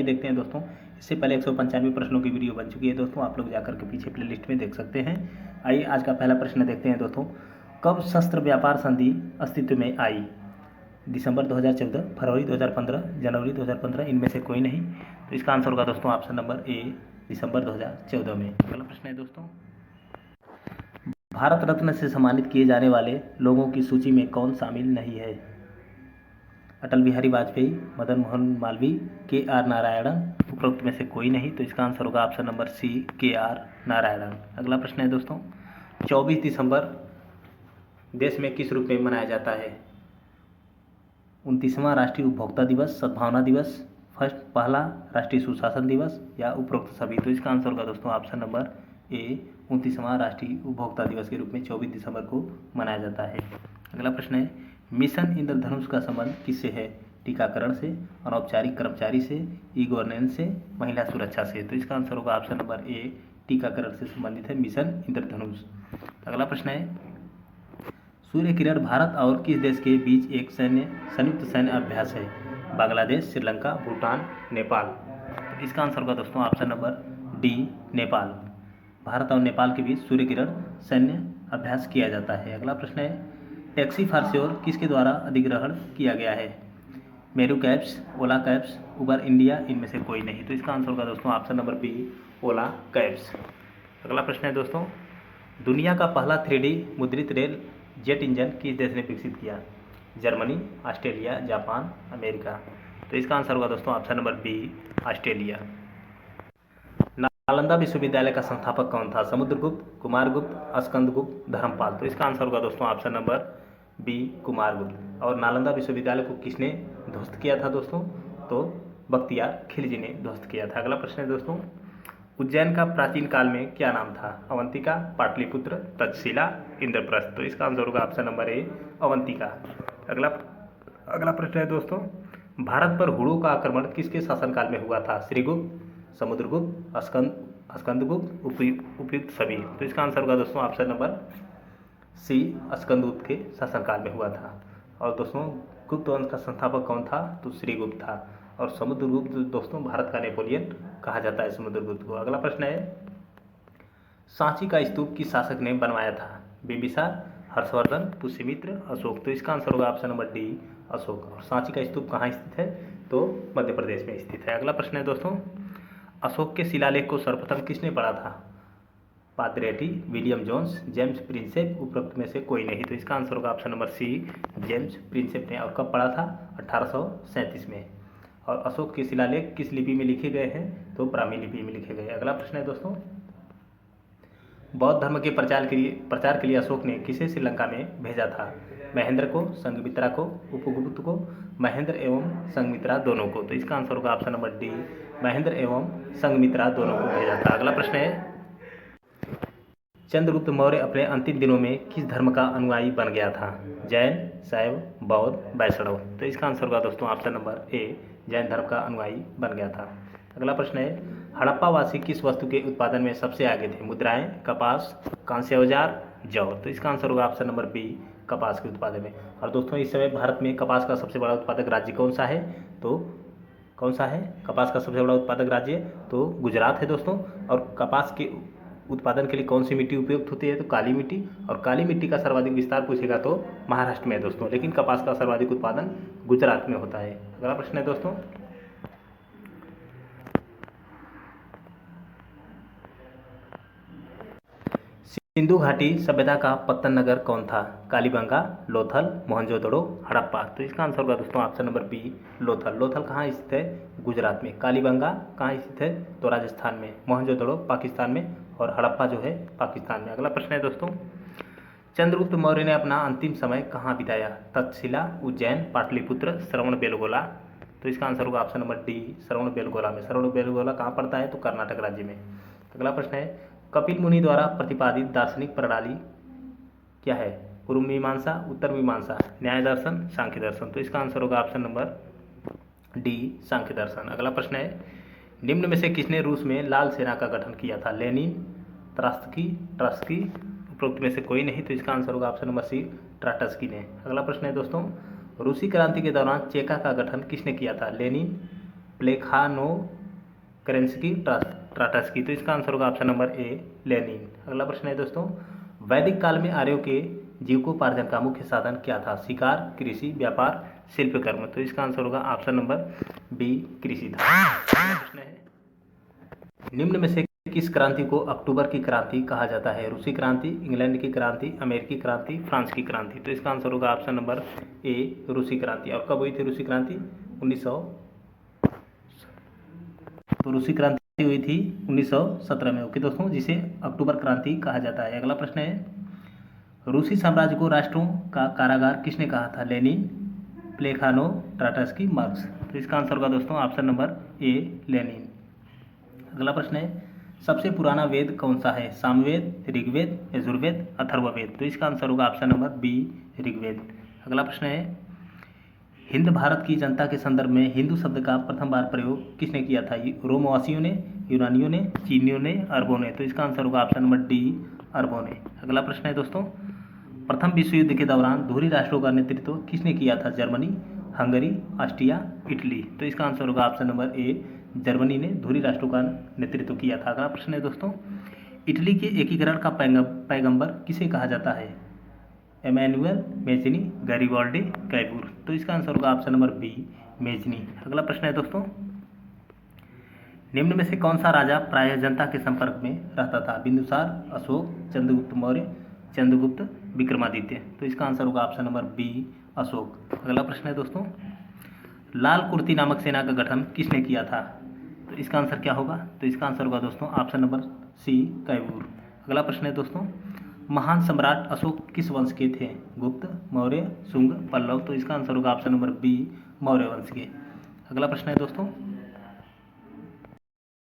आइए देखते हैं दोस्तों। इससे पहले 195 प्रश्नों की वीडियो बन चुकी है दोस्तों, आप लोग जाकर के पीछे प्लेलिस्ट में देख सकते हैं। आइए आज का पहला प्रश्न देखते हैं दोस्तों। कब शस्त्र व्यापार संधि अस्तित्व में आई? दिसंबर 2014, फरवरी 2015, जनवरी 2015, इनमें से कोई नहीं। तो इसका आंसर होगा दोस्तों ऑप्शन नंबर ए, दिसंबर 2014 में। अगला प्रश्न है दोस्तों, भारत रत्न से सम्मानित किए जाने वाले लोगों की सूची में कौन शामिल नहीं है? अटल बिहारी वाजपेयी, मदन मोहन मालवीय, के आर नारायणन, उपरोक्त में से कोई नहीं। तो इसका आंसर होगा ऑप्शन नंबर सी, के आर नारायणन। अगला प्रश्न है दोस्तों, 24 दिसंबर देश में किस रूप में मनाया जाता है? 29वां राष्ट्रीय उपभोक्ता दिवस, सद्भावना दिवस, पहला राष्ट्रीय सुशासन दिवस या उपरोक्त सभी। तो इसका आंसर होगा दोस्तों ऑप्शन नंबर ए, 29वां राष्ट्रीय उपभोक्ता दिवस के रूप में 24 दिसंबर को मनाया जाता है। अगला प्रश्न है, मिशन इंद्रधनुष का संबंध किससे है? टीकाकरण से, अनौपचारिक कर्मचारी से, ई गवर्नेंस से, महिला सुरक्षा से। तो इसका आंसर होगा ऑप्शन नंबर ए, टीकाकरण से संबंधित है मिशन इंद्रधनुष। अगला प्रश्न है, सूर्य किरण भारत और किस देश के बीच एक संयुक्त सैन्य अभ्यास है? बांग्लादेश, श्रीलंका, भूटान, नेपाल। तो इसका आंसर होगा दोस्तों option number D, Nepal. Bharat और नेपाल के बीच सूर्य किरण सैन्य अभ्यास किया जाता है। अगला प्रश्न है, टैक्सी फॉर श्योर किसके द्वारा अधिग्रहण किया गया है? मेरू कैब्स, ओला कैब्स, उबर इंडिया, इनमें से कोई नहीं। तो इसका आंसर होगा दोस्तों ऑप्शन नंबर बी, ओला कैब्स। अगला प्रश्न है दोस्तों, दुनिया का पहला 3D मुद्रित रेल जेट इंजन किस देश ने विकसित किया? Germany, Australia, Japan, America. तो इसका आंसर होगा दोस्तों option number B, Australia. Nalanda विश्वविद्यालय का संस्थापक कौन था? समुद्रगुप्त, कुमारगुप्त, स्कंदगुप्त, धर्मपाल। तो इसका आंसर होगा दोस्तों ऑप्शन नंबर बी, कुमारगुप्त। और नालंदा विश्वविद्यालय को किसने ध्वस्त किया था दोस्तों? तो बख्तियार खिलजी ने ध्वस्त किया था। अगला प्रश्न है दोस्तों, उज्जैन का प्राचीन काल में क्या नाम था? अवंतिका, पाटलिपुत्र, तक्षशिला, इंद्रप्रस्थ। तो इसका आंसर होगा ऑप्शन नंबर ए, अवंतिका। अगला प्रश्न है दोस्तों, भारत पर हुड़ों का आक्रमण किसके शासनकाल में हुआ था? श्रीगुप्त, समुद्रगुप्त, स्कंदगुप्त, उपयुक्त सभी। तो इसका आंसर होगा दोस्तों ऑप्शन नंबर सी, स्कंदगुप्त के शासनकाल में हुआ था। और दोस्तों गुप्त वंश का संस्थापक कौन था? तो श्रीगुप्त था। और समुद्रगुप्त दोस्तों भारत का नेपोलियन कहा जाता है समुद्रगुप्त को। अगला प्रश्न है, सांची का स्तूप किस शासक ने बनवाया था? बिंबिसार, हर्षवर्धन, पुष्यमित्र, अशोक। तो इसका आंसर होगा ऑप्शन नंबर डी, अशोक। और सांची का स्तूप कहाँ स्थित है? तो मध्य प्रदेश में स्थित है। अगला प्रश्न है दोस्तों, अशोक के शिलालेख को सर्वप्रथम किसने पढ़ा था? पादरेटी, विलियम जोन्स, जेम्स प्रिंसेप, उपरोक्त में से कोई नहीं। तो इसका आंसर होगा option number C, James Prinsep ने। और कब पढ़ा था? 1837 में। और अशोक के शिलालेख किस लिपि में लिखे गए हैं? तो ब्राह्मी लिपि में लिखे गए। अगला प्रश्न है दोस्तों, बौद्ध धर्म के प्रचार के लिए अशोक ने किसे श्रीलंका में भेजा था? महेंद्र को, संघमित्रा को, उपगुप्त को, महेंद्र एवं संघमित्रा दोनों को। तो इसका आंसर होगा ऑप्शन नंबर डी, महेंद्र एवं संघमित्रा दोनों को भेजा था। अगला प्रश्न है, चंद्रगुप्त मौर्य अपने अंतिम दिनों में किस धर्म का अनुयायी बन गया था? जैन, शैव, बौद्ध, वैष्णव। तो इसका आंसर होगा दोस्तों ऑप्शन नंबर ए, जैन धर्म का अनुयायी बन गया था। अगला प्रश्न है, हड़प्पावासी किस वस्तु के उत्पादन में सबसे आगे थे? मुद्राएं, कपास, कांस्य औजार, जौ। तो इसका आंसर होगा ऑप्शन नंबर बी, कपास के उत्पादन में। और दोस्तों इस समय भारत में कपास का सबसे बड़ा उत्पादक राज्य कौन सा है? तो कौन सा है कपास का सबसे बड़ा उत्पादक राज्य? तो गुजरात है दोस्तों। और कपास के उत्पादन के लिए कौन सी मिट्टी उपयुक्त होती है? तो काली मिट्टी। और काली मिट्टी का सर्वाधिक विस्तार पूछेगा तो महाराष्ट्र में है दोस्तों, लेकिन कपास का सर्वाधिक उत्पादन गुजरात में होता है। अगला प्रश्न है दोस्तों, सिंधु घाटी सभ्यता का पत्तन नगर कौन था? कालीबंगा, लोथल, मोहनजोदड़ो, हड़प्पा। तो इसका आंसर होगा दोस्तों option number B, Lothal. Lothal कहाँ स्थित है? गुजरात में। कालीबंगा कहाँ स्थित है? तो राजस्थान में। मोहनजोदड़ो पाकिस्तान में। और हड़प्पा जो है पाकिस्तान में। अगला प्रश्न है दोस्तों, चंद्रगुप्त मौर्य ने अपना अंतिम समय कहाँ बिताया? तक्षशिला, उज्जैन, पाटलिपुत्र, श्रवणबेलगोला। तो इसका आंसर होगा ऑप्शन नंबर डी, श्रवणबेलगोला में। श्रवणबेलगोला कहाँ पड़ता है? तो कर्नाटक राज्य में। अगला प्रश्न है, कपिल मुनि द्वारा प्रतिपादित दार्शनिक प्रणाली क्या है? पूर्व मीमांसा, उत्तर मीमांसा, न्याय दर्शन, सांख्य दर्शन। तो इसका आंसर होगा ऑप्शन नंबर डी, सांख्य दर्शन। अगला प्रश्न है, निम्न में से किसने रूस में लाल सेना का गठन किया था? लेनिन, ट्रस्की, उपरोक्त में से कोई नहीं। तो इसका आंसर होगा ऑप्शन नंबर सी, ट्राटस्की ने। अगला प्रश्न है दोस्तों, रूसी क्रांति के दौरान चेका का गठन किसने किया था? लेनिन, प्लेखानो करेंस्की ट्राटस्की। तो इसका आंसर होगा ऑप्शन नंबर ए लेनिन। अगला प्रश्न है दोस्तों, वैदिक काल में आर्यों के जीविकोपार्जन का मुख्य साधन क्या था? शिकार, कृषि, व्यापार, शिल्पकर्म। तो इसका आंसर होगा ऑप्शन नंबर बी कृषि था। अगला प्रश्न है, निम्न में से किस क्रांति को अक्टूबर की क्रांति कहा जाता है? रूसी क्रांति, इंग्लैंड की क्रांति, अमेरिकी क्रांति, फ्रांस की क्रांति। तो इसका आंसर होगा ऑप्शन नंबर ए रूसी क्रांति। और कब हुई थी रूसी क्रांति? 1900। तो रूसी क्रांति हुई थी 1917 में। ओके दोस्तों, जिसे अक्टूबर क्रांति कहा जाता है। अगला प्रश्न है, रूसी साम्राज्य को राष्ट्रों का कारागार किसने कहा था? Lenin, Plekhanov, Trotsky, Marx. तो इसका आंसर होगा दोस्तों ऑप्शन नंबर ए लेनिन। अगला प्रश्न है, सबसे पुराना वेद कौन सा है? सामवेद, ऋग्वेद, यजुर्वेद, अथर्ववेद। तो इसका आंसर होगा ऑप्शन नंबर बी ऋग्वेद। अगला प्रश्न है, हिंद भारत की जनता के संदर्भ में हिंदू शब्द का प्रथम बार प्रयोग किसने किया था? रोमवासियों ने, यूनानियों ने, चीनियों ने, अरबों ने। तो इसका आंसर होगा ऑप्शन नंबर डी अरबों ने। अगला प्रश्न है दोस्तों, प्रथम विश्व युद्ध के दौरान दोहरी राष्ट्रों का नेतृत्व किसने किया था? Germany, Hungary, Austria, Italy. तो इसका आंसर होगा ऑप्शन नंबर ए जर्मनी ने दोहरी राष्ट्रों का नेतृत्व किया था। अगला प्रश्न है दोस्तों, इटली के एकीकरण का पैगंबर किसे कहा जाता है? Emmanuel, Mazzini, Garibaldi, Cavour. तो इसका आंसर होगा ऑप्शन नंबर बी मेजनी। अगला प्रश्न है दोस्तों, निम्न में से कौन सा राजा प्रायः जनता के संपर्क में रहता था? बिंदुसार, अशोक, चंद्रगुप्त मौर्य, चंद्रगुप्त विक्रमादित्य। तो इसका आंसर होगा ऑप्शन नंबर बी अशोक। अगला प्रश्न है दोस्तों, लाल कुर्ती नामक सेना का गठन किसने किया था? तो इसका आंसर क्या होगा? तो इसका आंसर होगा दोस्तों ऑप्शन नंबर सी कैमूर। अगला प्रश्न है दोस्तों, महान सम्राट अशोक किस वंश के थे? गुप्त, मौर्य, शुंग, पल्लव। तो इसका आंसर होगा ऑप्शन नंबर बी मौर्य वंश के। अगला प्रश्न है दोस्तों,